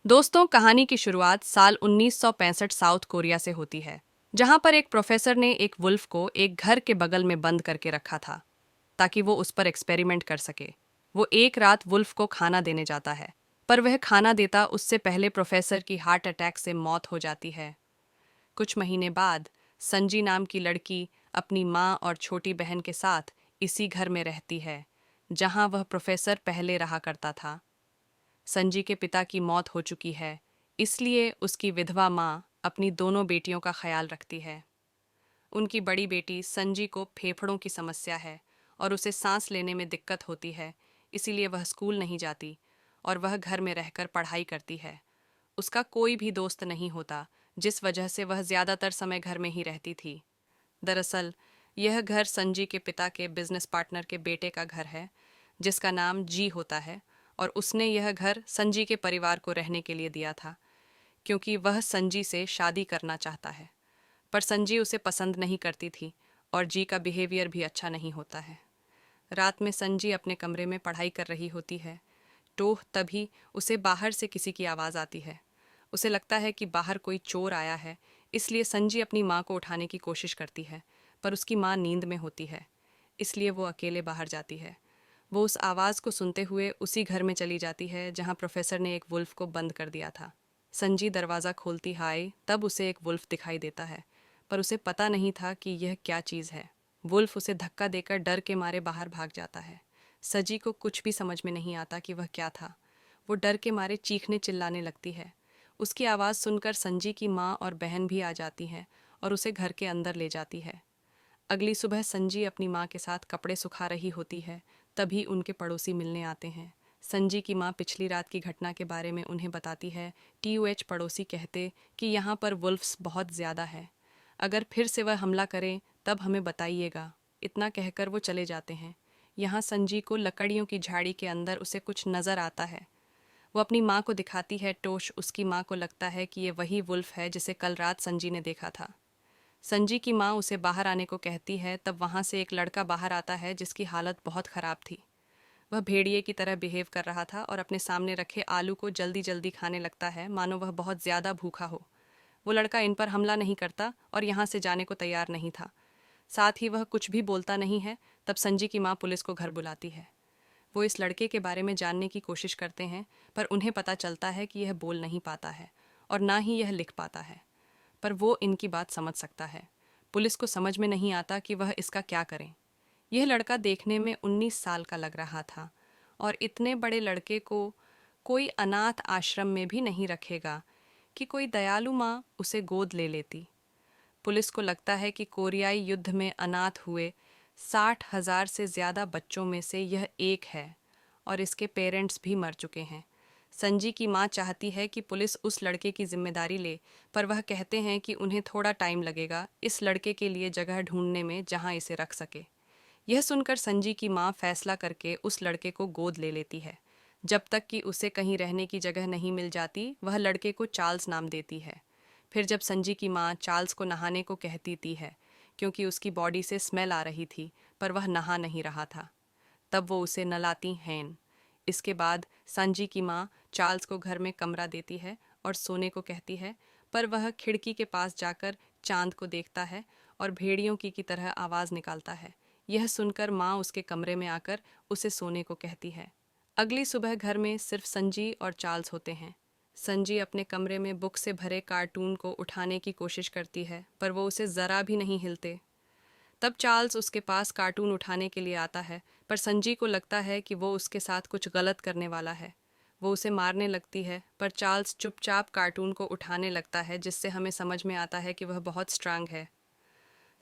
दोस्तों, कहानी की शुरुआत साल 1965 साउथ कोरिया से होती है, जहां पर एक प्रोफेसर ने एक वुल्फ को एक घर के बगल में बंद करके रखा था ताकि वो उस पर एक्सपेरिमेंट कर सके। वो एक रात वुल्फ को खाना देने जाता है, पर वह खाना देता उससे पहले प्रोफेसर की हार्ट अटैक से मौत हो जाती है। कुछ महीने बाद संजी नाम की लड़की अपनी माँ और छोटी बहन के साथ इसी घर में रहती है जहां वह प्रोफेसर पहले रहा करता था। संजी के पिता की मौत हो चुकी है, इसलिए उसकी विधवा माँ अपनी दोनों बेटियों का ख्याल रखती है। उनकी बड़ी बेटी संजी को फेफड़ों की समस्या है और उसे सांस लेने में दिक्कत होती है, इसीलिए वह स्कूल नहीं जाती और वह घर में रहकर पढ़ाई करती है। उसका कोई भी दोस्त नहीं होता, जिस वजह से वह ज़्यादातर समय घर में ही रहती थी। दरअसल यह घर संजी के पिता के बिजनेस पार्टनर के बेटे का घर है, जिसका नाम जी होता है, और उसने यह घर संजी के परिवार को रहने के लिए दिया था क्योंकि वह संजी से शादी करना चाहता है। पर संजी उसे पसंद नहीं करती थी और जी का बिहेवियर भी अच्छा नहीं होता है। रात में संजी अपने कमरे में पढ़ाई कर रही होती है तो तभी उसे बाहर से किसी की आवाज़ आती है। उसे लगता है कि बाहर कोई चोर आया है, इसलिए संजी अपनी माँ को उठाने की कोशिश करती है, पर उसकी माँ नींद में होती है, इसलिए वो अकेले बाहर जाती है। वो उस आवाज़ को सुनते हुए उसी घर में चली जाती है जहाँ प्रोफेसर ने एक वुल्फ को बंद कर दिया था। संजी दरवाज़ा खोलती हाय तब उसे एक वुल्फ दिखाई देता है, पर उसे पता नहीं था कि यह क्या चीज़ है। वुल्फ उसे धक्का देकर डर के मारे बाहर भाग जाता है। सजी को कुछ भी समझ में नहीं आता कि वह क्या था। वो डर के मारे चीखने चिल्लाने लगती है। उसकी आवाज़ सुनकर संजी की माँ और बहन भी आ जाती हैं और उसे घर के अंदर ले जाती है। अगली सुबह संजी अपनी माँ के साथ कपड़े सुखा रही होती है, तभी उनके पड़ोसी मिलने आते हैं। संजी की माँ पिछली रात की घटना के बारे में उन्हें बताती है। टीयूएच पड़ोसी कहते कि यहाँ पर वुल्फ्स बहुत ज़्यादा है, अगर फिर से वह हमला करें तब हमें बताइएगा। इतना कहकर वो चले जाते हैं। यहाँ संजी को लकड़ियों की झाड़ी के अंदर उसे कुछ नज़र आता है। वो अपनी माँ को दिखाती है टोश। उसकी माँ को लगता है कि ये वही वुल्फ है जिसे कल रात संजी ने देखा था। संजी की माँ उसे बाहर आने को कहती है, तब वहाँ से एक लड़का बाहर आता है जिसकी हालत बहुत ख़राब थी। वह भेड़िए की तरह बिहेव कर रहा था और अपने सामने रखे आलू को जल्दी जल्दी खाने लगता है, मानो वह बहुत ज़्यादा भूखा हो। वो लड़का इन पर हमला नहीं करता और यहाँ से जाने को तैयार नहीं था। साथ ही वह कुछ भी बोलता नहीं है। तब संजी की माँ पुलिस को घर बुलाती है। वो इस लड़के के बारे में जानने की कोशिश करते हैं, पर उन्हें पता चलता है कि यह बोल नहीं पाता है और ना ही यह लिख पाता है, पर वो इनकी बात समझ सकता है। पुलिस को समझ में नहीं आता कि वह इसका क्या करें। यह लड़का देखने में 19 साल का लग रहा था और इतने बड़े लड़के को कोई अनाथ आश्रम में भी नहीं रखेगा कि कोई दयालु माँ उसे गोद ले लेती। पुलिस को लगता है कि कोरियाई युद्ध में अनाथ हुए 60,000 से ज़्यादा बच्चों में से यह एक है और इसके पेरेंट्स भी मर चुके हैं। संजी की माँ चाहती है कि पुलिस उस लड़के की जिम्मेदारी ले, पर वह कहते हैं कि उन्हें थोड़ा टाइम लगेगा इस लड़के के लिए जगह ढूंढने में जहाँ इसे रख सके। यह सुनकर संजी की माँ फैसला करके उस लड़के को गोद ले लेती है। जब तक कि उसे कहीं रहने की जगह नहीं मिल जाती, वह लड़के को चार्ल्स नाम देती है। फिर जब संजी की माँ चार्ल्स को नहाने को कहती थी है, क्योंकि उसकी बॉडी से स्मेल आ रही थी, पर वह नहा नहीं रहा था, तब वो उसे नहलाती हैं। इसके बाद संजी की माँ चार्ल्स को घर में कमरा देती है और सोने को कहती है, पर वह खिड़की के पास जाकर चांद को देखता है और भेड़ियों की तरह आवाज़ निकालता है। यह सुनकर माँ उसके कमरे में आकर उसे सोने को कहती है। अगली सुबह घर में सिर्फ संजी और चार्ल्स होते हैं। संजी अपने कमरे में बुक से भरे कार्टून को उठाने की कोशिश करती है, पर वो उसे ज़रा भी नहीं हिलते। तब चार्ल्स उसके पास कार्टून उठाने के लिए आता है, पर संजी को लगता है कि वो उसके साथ कुछ गलत करने वाला है। वो उसे मारने लगती है, पर चार्ल्स चुपचाप कार्टून को उठाने लगता है, जिससे हमें समझ में आता है कि वह बहुत स्ट्रांग है।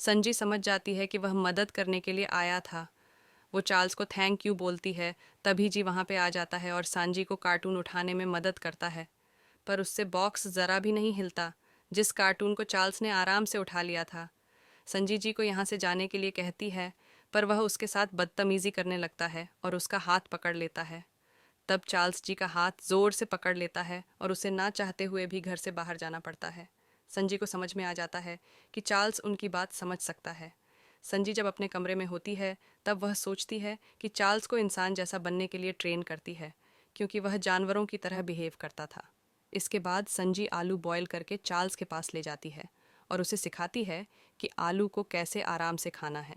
संजी समझ जाती है कि वह मदद करने के लिए आया था। वो चार्ल्स को थैंक यू बोलती है, तभी जी वहाँ पे आ जाता है और सांजी को कार्टून उठाने में मदद करता है, पर उससे बॉक्स ज़रा भी नहीं हिलता, जिस कार्टून को चार्ल्स ने आराम से उठा लिया था। संजी जी को यहाँ से जाने के लिए कहती है, पर वह उसके साथ बदतमीज़ी करने लगता है और उसका हाथ पकड़ लेता है। तब चार्ल्स जी का हाथ ज़ोर से पकड़ लेता है और उसे ना चाहते हुए भी घर से बाहर जाना पड़ता है। संजी को समझ में आ जाता है कि चार्ल्स उनकी बात समझ सकता है। संजी जब अपने कमरे में होती है, तब वह सोचती है कि चार्ल्स को इंसान जैसा बनने के लिए ट्रेन करती है, क्योंकि वह जानवरों की तरह बिहेव करता था। इसके बाद संजी आलू बॉयल करके चार्ल्स के पास ले जाती है और उसे सिखाती है कि आलू को कैसे आराम से खाना है।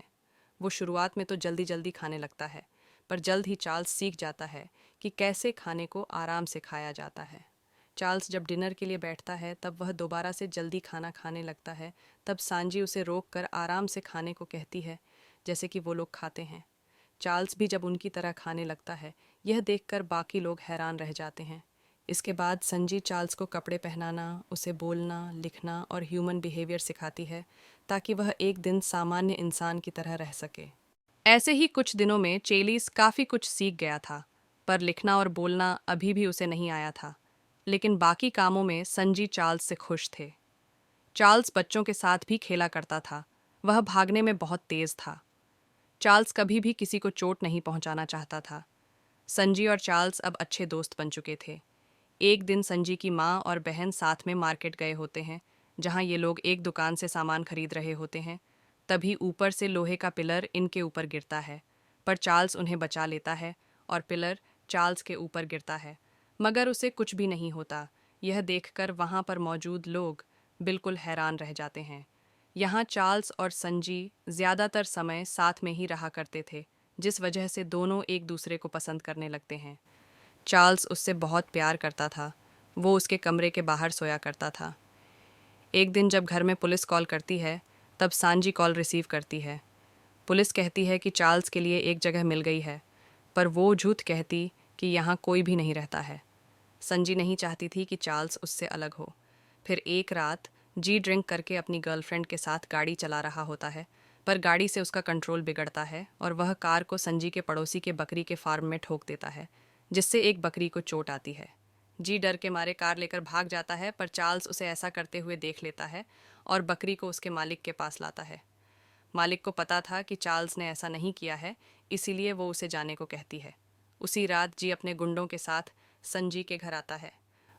वो शुरुआत में तो जल्दी जल्दी खाने लगता है, पर जल्द ही चार्ल्स सीख जाता है कि कैसे खाने को आराम से खाया जाता है। चार्ल्स जब डिनर के लिए बैठता है तब वह दोबारा से जल्दी खाना खाने लगता है। तब सांजी उसे रोक कर आराम से खाने को कहती है, जैसे कि वो लोग खाते हैं। चार्ल्स भी जब उनकी तरह खाने लगता है, यह देखकर बाकी लोग हैरान रह जाते हैं। इसके बाद संजी चार्ल्स को कपड़े पहनाना, उसे बोलना, लिखना और ह्यूमन बिहेवियर सिखाती है, ताकि वह एक दिन सामान्य इंसान की तरह रह सके। ऐसे ही कुछ दिनों में चेलिस काफ़ी कुछ सीख गया था, पर लिखना और बोलना अभी भी उसे नहीं आया था। लेकिन बाकी कामों में संजी चार्ल्स से खुश थे। चार्ल्स बच्चों के साथ भी खेला करता था। वह भागने में बहुत तेज था। चार्ल्स कभी भी किसी को चोट नहीं पहुंचाना चाहता था। संजी और चार्ल्स अब अच्छे दोस्त बन चुके थे। एक दिन संजी की माँ और बहन साथ में मार्केट गए होते हैं, जहाँ ये लोग एक दुकान से सामान खरीद रहे होते हैं। तभी ऊपर से लोहे का पिलर इनके ऊपर गिरता है, पर चार्ल्स उन्हें बचा लेता है और पिलर चार्ल्स के ऊपर गिरता है, मगर उसे कुछ भी नहीं होता। यह देखकर वहाँ पर मौजूद लोग बिल्कुल हैरान रह जाते हैं। यहाँ चार्ल्स और संजी ज़्यादातर समय साथ में ही रहा करते थे, जिस वजह से दोनों एक दूसरे को पसंद करने लगते हैं। चार्ल्स उससे बहुत प्यार करता था। वो उसके कमरे के बाहर सोया करता था। एक दिन जब घर में पुलिस कॉल करती है, तब सांजी कॉल रिसीव करती है। पुलिस कहती है कि चार्ल्स के लिए एक जगह मिल गई है, पर वो झूठ कहती कि यहाँ कोई भी नहीं रहता है। संजी नहीं चाहती थी कि चार्ल्स उससे अलग हो। फिर एक रात जी ड्रिंक करके अपनी गर्लफ्रेंड के साथ गाड़ी चला रहा होता है, पर गाड़ी से उसका कंट्रोल बिगड़ता है और वह कार को संजी के पड़ोसी के बकरी के फार्म में ठोक देता है, जिससे एक बकरी को चोट आती है। जी डर के मारे कार लेकर भाग जाता है, पर चार्ल्स उसे ऐसा करते हुए देख लेता है और बकरी को उसके मालिक के पास लाता है। मालिक को पता था कि चार्ल्स ने ऐसा नहीं किया है, इसीलिए वो उसे जाने को कहती है। उसी रात जी अपने गुंडों के साथ संजी के घर आता है।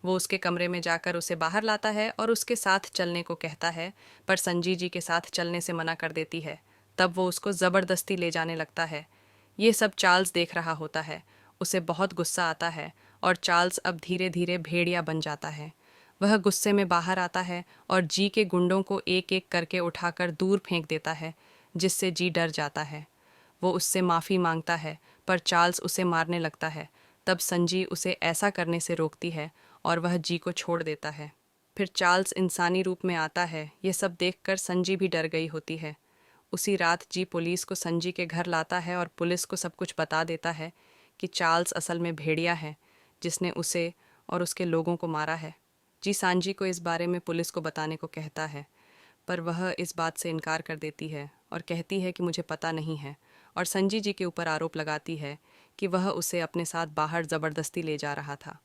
वो उसके कमरे में जाकर उसे बाहर लाता है और उसके साथ चलने को कहता है, पर संजी जी के साथ चलने से मना कर देती है। तब वो उसको ज़बरदस्ती ले जाने लगता है। ये सब चार्ल्स देख रहा होता है। उसे बहुत गुस्सा आता है और चार्ल्स अब धीरे धीरे भेड़िया बन जाता है। वह गुस्से में बाहर आता है और जी के गुंडों को एक एक करके उठाकर दूर फेंक देता है, जिससे जी डर जाता है। वो उससे माफ़ी मांगता है, पर चार्ल्स उसे मारने लगता है। तब संजी उसे ऐसा करने से रोकती है और वह जी को छोड़ देता है। फिर चार्ल्स इंसानी रूप में आता है। ये सब देखकर संजी भी डर गई होती है। उसी रात जी पुलिस को संजी के घर लाता है और पुलिस को सब कुछ बता देता है कि चार्ल्स असल में भेड़िया है, जिसने उसे और उसके लोगों को मारा है। जी सांजी को इस बारे में पुलिस को बताने को कहता है, पर वह इस बात से इनकार कर देती है और कहती है कि मुझे पता नहीं है, और संजी जी के ऊपर आरोप लगाती है कि वह उसे अपने साथ बाहर ज़बरदस्ती ले जा रहा था।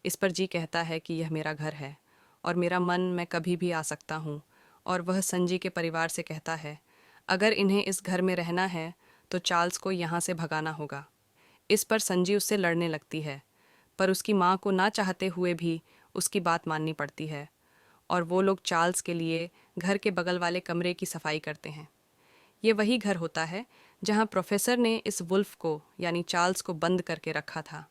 इस पर जी कहता है कि यह मेरा घर है और मेरा मन मैं कभी भी आ सकता हूँ, और वह संजी के परिवार से कहता है अगर इन्हें इस घर में रहना है तो चार्ल्स को यहाँ से भगाना होगा। इस पर संजी उससे लड़ने लगती है, पर उसकी माँ को ना चाहते हुए भी उसकी बात माननी पड़ती है और वो लोग चार्ल्स के लिए घर के बगल वाले कमरे की सफाई करते हैं। ये वही घर होता है जहाँ प्रोफेसर ने इस वुल्फ को यानी चार्ल्स को बंद करके रखा था।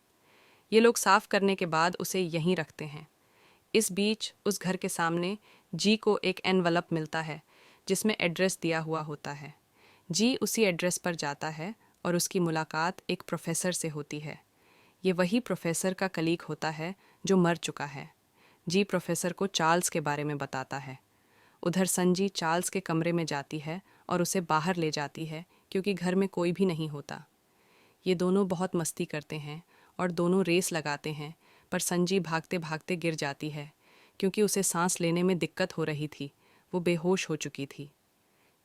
ये लोग साफ करने के बाद उसे यहीं रखते हैं। इस बीच उस घर के सामने जी को एक एनवलप मिलता है जिसमें एड्रेस दिया हुआ होता है। जी उसी एड्रेस पर जाता है और उसकी मुलाकात एक प्रोफेसर से होती है। ये वही प्रोफेसर का कलीग होता है जो मर चुका है। जी प्रोफेसर को चार्ल्स के बारे में बताता है। उधर संजी चार्ल्स के कमरे में जाती है और उसे बाहर ले जाती है, क्योंकि घर में कोई भी नहीं होता। ये दोनों बहुत मस्ती करते हैं और दोनों रेस लगाते हैं, पर संजी भागते भागते गिर जाती है क्योंकि उसे सांस लेने में दिक्कत हो रही थी। वो बेहोश हो चुकी थी।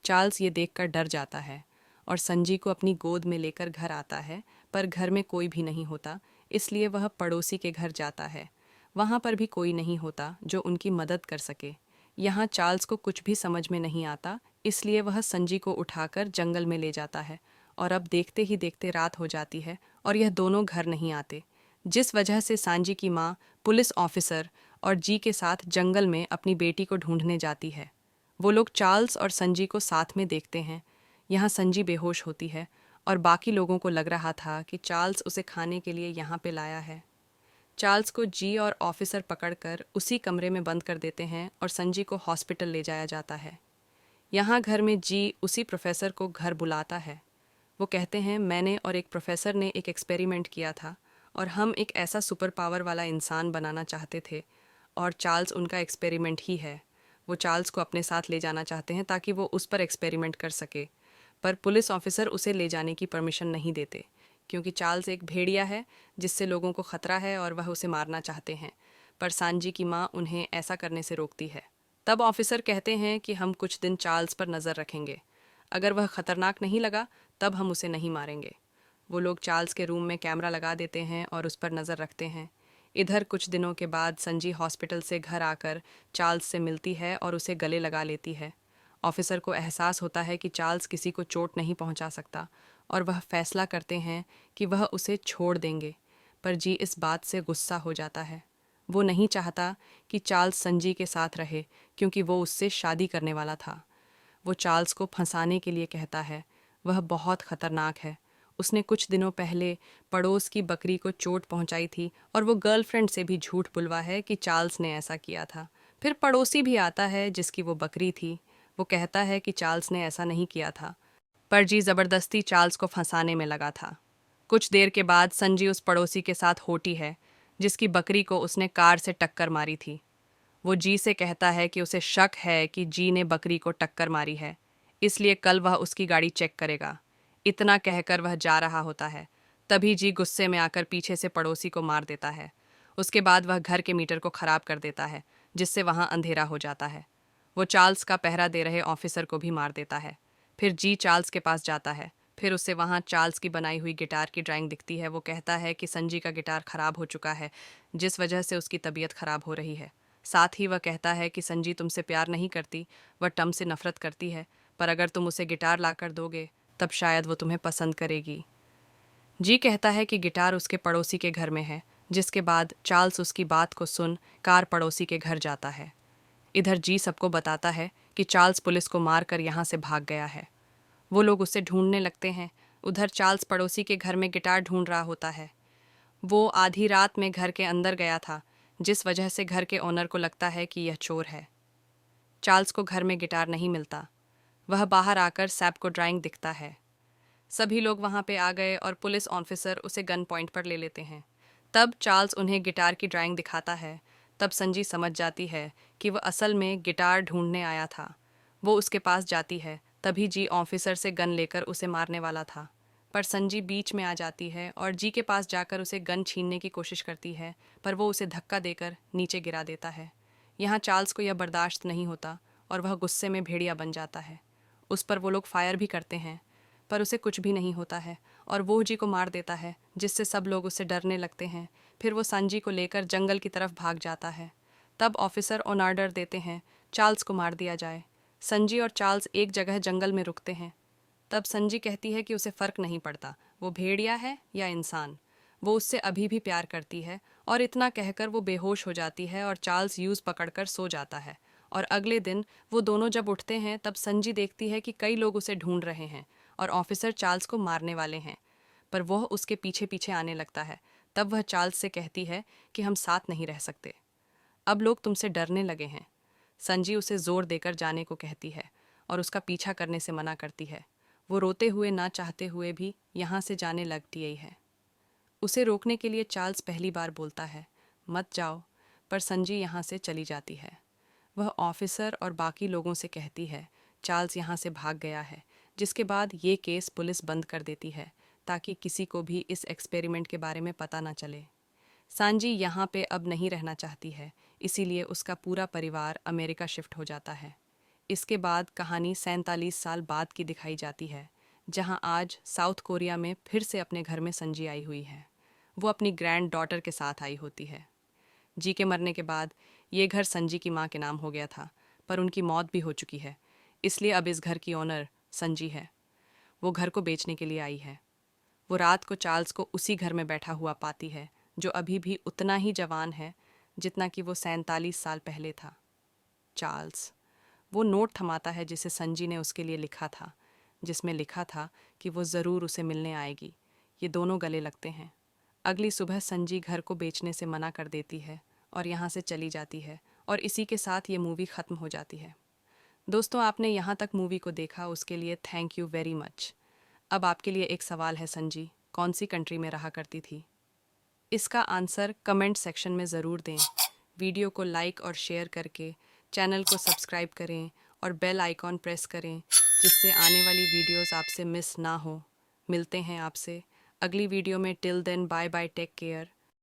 चार्ल्स ये देखकर डर जाता है और संजी को अपनी गोद में लेकर घर आता है, पर घर में कोई भी नहीं होता, इसलिए वह पड़ोसी के घर जाता है। वहाँ पर भी कोई नहीं होता जो उनकी मदद कर सके। यहाँ चार्ल्स को कुछ भी समझ में नहीं आता, इसलिए वह संजी को उठाकर जंगल में ले जाता है और अब देखते ही देखते रात हो जाती है और यह दोनों घर नहीं आते, जिस वजह से सांजी की माँ पुलिस ऑफिसर और जी के साथ जंगल में अपनी बेटी को ढूंढने जाती है। वो लोग चार्ल्स और संजी को साथ में देखते हैं। यहाँ संजी बेहोश होती है और बाकी लोगों को लग रहा था कि चार्ल्स उसे खाने के लिए यहाँ पे लाया है। चार्ल्स को जी और ऑफिसर पकड़कर उसी कमरे में बंद कर देते हैं और संजी को हॉस्पिटल ले जाया जाता है। यहाँ घर में जी उसी प्रोफेसर को घर बुलाता है। वो कहते हैं, मैंने और एक प्रोफेसर ने एक एक्सपेरिमेंट किया था और हम एक ऐसा सुपर पावर वाला इंसान बनाना चाहते थे, और चार्ल्स उनका एक्सपेरिमेंट ही है। वो चार्ल्स को अपने साथ ले जाना चाहते हैं ताकि वो उस पर एक्सपेरिमेंट कर सके, पर पुलिस ऑफिसर उसे ले जाने की परमिशन नहीं देते क्योंकि चार्ल्स एक भेड़िया है जिससे लोगों को खतरा है और वह उसे मारना चाहते हैं, पर सांजी की माँ उन्हें ऐसा करने से रोकती है। तब ऑफिसर कहते हैं कि हम कुछ दिन चार्ल्स पर नज़र रखेंगे, अगर वह खतरनाक नहीं लगा तब हम उसे नहीं मारेंगे। वो लोग चार्ल्स के रूम में कैमरा लगा देते हैं और उस पर नज़र रखते हैं। इधर कुछ दिनों के बाद संजी हॉस्पिटल से घर आकर चार्ल्स से मिलती है और उसे गले लगा लेती है। ऑफिसर को एहसास होता है कि चार्ल्स किसी को चोट नहीं पहुंचा सकता और वह फैसला करते हैं कि वह उसे छोड़ देंगे, पर जी इस बात से गुस्सा हो जाता है। वो नहीं चाहता कि चार्ल्स संजी के साथ रहे क्योंकि वो उससे शादी करने वाला था। वो चार्ल्स को फंसाने के लिए कहता है। वह बहुत खतरनाक है। उसने कुछ दिनों पहले पड़ोस की बकरी को चोट पहुंचाई थी और वो गर्लफ्रेंड से भी झूठ बुलवा है कि चार्ल्स ने ऐसा किया था। फिर पड़ोसी भी आता है जिसकी वो बकरी थी। वो कहता है कि चार्ल्स ने ऐसा नहीं किया था, पर जी ज़बरदस्ती चार्ल्स को फंसाने में लगा था। कुछ देर के बाद संजी उस पड़ोसी के साथ होती है जिसकी बकरी को उसने कार से टक्कर मारी थी। वो जी से कहता है कि उसे शक है कि जी ने बकरी को टक्कर मारी है, इसलिए कल वह उसकी गाड़ी चेक करेगा। इतना कहकर वह जा रहा होता है। तभी जी गुस्से में आकर पीछे से पड़ोसी को मार देता है। उसके बाद वह घर के मीटर को खराब कर देता है जिससे वहां अंधेरा हो जाता है। वो चार्ल्स का पहरा दे रहे ऑफिसर को भी मार देता है। फिर जी चार्ल्स के पास जाता है। फिर उसे वहां चार्ल्स की बनाई हुई गिटार की ड्राइंग दिखती है। वो कहता है कि संजी का गिटार खराब हो चुका है जिस वजह से उसकी तबीयत खराब हो रही है। साथ ही वह कहता है कि संजी तुमसे प्यार नहीं करती, वह टम से नफरत करती है, पर अगर तुम उसे गिटार लाकर दोगे तब शायद वो तुम्हें पसंद करेगी। जी कहता है कि गिटार उसके पड़ोसी के घर में है, जिसके बाद चार्ल्स उसकी बात को सुन कार पड़ोसी के घर जाता है। इधर जी सबको बताता है कि चार्ल्स पुलिस को मार कर यहाँ से भाग गया है। वो लोग उसे ढूंढने लगते हैं। उधर चार्ल्स पड़ोसी के घर में गिटार ढूंढ रहा होता है। वो आधी रात में घर के अंदर गया था, जिस वजह से घर के ओनर को लगता है कि यह चोर है। चार्ल्स को घर में गिटार नहीं मिलता। वह बाहर आकर सैप को ड्राइंग दिखता है। सभी लोग वहां पे आ गए और पुलिस ऑफिसर उसे गन पॉइंट पर ले लेते हैं। तब चार्ल्स उन्हें गिटार की ड्राइंग दिखाता है। तब संजी समझ जाती है कि वह असल में गिटार ढूंढने आया था। वो उसके पास जाती है। तभी जी ऑफिसर से गन लेकर उसे मारने वाला था, पर संजी बीच में आ जाती है और जी के पास जाकर उसे गन छीनने की कोशिश करती है, पर वो उसे धक्का देकर नीचे गिरा देता है। यहाँ चार्ल्स को यह बर्दाश्त नहीं होता और वह गुस्से में भेड़िया बन जाता है। उस पर वो लोग फायर भी करते हैं, पर उसे कुछ भी नहीं होता है और वो जी को मार देता है, जिससे सब लोग उससे डरने लगते हैं। फिर वो संजी को लेकर जंगल की तरफ भाग जाता है। तब ऑफिसर ऑन ऑर्डर देते हैं चार्ल्स को मार दिया जाए। संजी और चार्ल्स एक जगह जंगल में रुकते हैं। तब संजी कहती है कि उसे फ़र्क नहीं पड़ता वो भेड़िया है या इंसान, वो उससे अभी भी प्यार करती है, और इतना कहकर वो बेहोश हो जाती है और चार्ल्स यूज़ पकड़कर सो जाता है। और अगले दिन वो दोनों जब उठते हैं तब संजी देखती है कि कई लोग उसे ढूंढ रहे हैं और ऑफिसर चार्ल्स को मारने वाले हैं, पर वह उसके पीछे पीछे आने लगता है। तब वह चार्ल्स से कहती है कि हम साथ नहीं रह सकते, अब लोग तुमसे डरने लगे हैं। संजी उसे जोर देकर जाने को कहती है और उसका पीछा करने से मना करती है। वो रोते हुए ना चाहते हुए भी यहाँ से जाने लगती ही है। उसे रोकने के लिए चार्ल्स पहली बार बोलता है, मत जाओ, पर संजी यहाँ से चली जाती है। वह ऑफिसर और बाकी लोगों से कहती है चार्ल्स यहाँ से भाग गया है, जिसके बाद ये केस पुलिस बंद कर देती है ताकि किसी को भी इस एक्सपेरिमेंट के बारे में पता ना चले। सांजी यहाँ पे अब नहीं रहना चाहती है, इसीलिए उसका पूरा परिवार अमेरिका शिफ्ट हो जाता है। इसके बाद कहानी 47 साल बाद की दिखाई जाती है, जहाँ आज साउथ कोरिया में फिर से अपने घर में संजी आई हुई है। वो अपनी ग्रैंड डॉटर के साथ आई होती है। जी के मरने के बाद ये घर संजी की माँ के नाम हो गया था, पर उनकी मौत भी हो चुकी है, इसलिए अब इस घर की ओनर संजी है। वो घर को बेचने के लिए आई है। वो रात को चार्ल्स को उसी घर में बैठा हुआ पाती है, जो अभी भी उतना ही जवान है जितना कि वो 47 साल पहले था। चार्ल्स वो नोट थमाता है जिसे संजी ने उसके लिए लिखा था, जिसमें लिखा था कि वो ज़रूर उसे मिलने आएगी। ये दोनों गले लगते हैं। अगली सुबह संजी घर को बेचने से मना कर देती है और यहाँ से चली जाती है, और इसी के साथ ये मूवी ख़त्म हो जाती है। दोस्तों, आपने यहाँ तक मूवी को देखा, उसके लिए थैंक यू वेरी मच। अब आपके लिए एक सवाल है, संजी कौन सी कंट्री में रहा करती थी? इसका आंसर कमेंट सेक्शन में ज़रूर दें। वीडियो को लाइक और शेयर करके चैनल को सब्सक्राइब करें और बेल आइकॉन प्रेस करें, जिससे आने वाली वीडियोस आपसे मिस ना हो। मिलते हैं आपसे अगली वीडियो में। Till then bye bye, take care.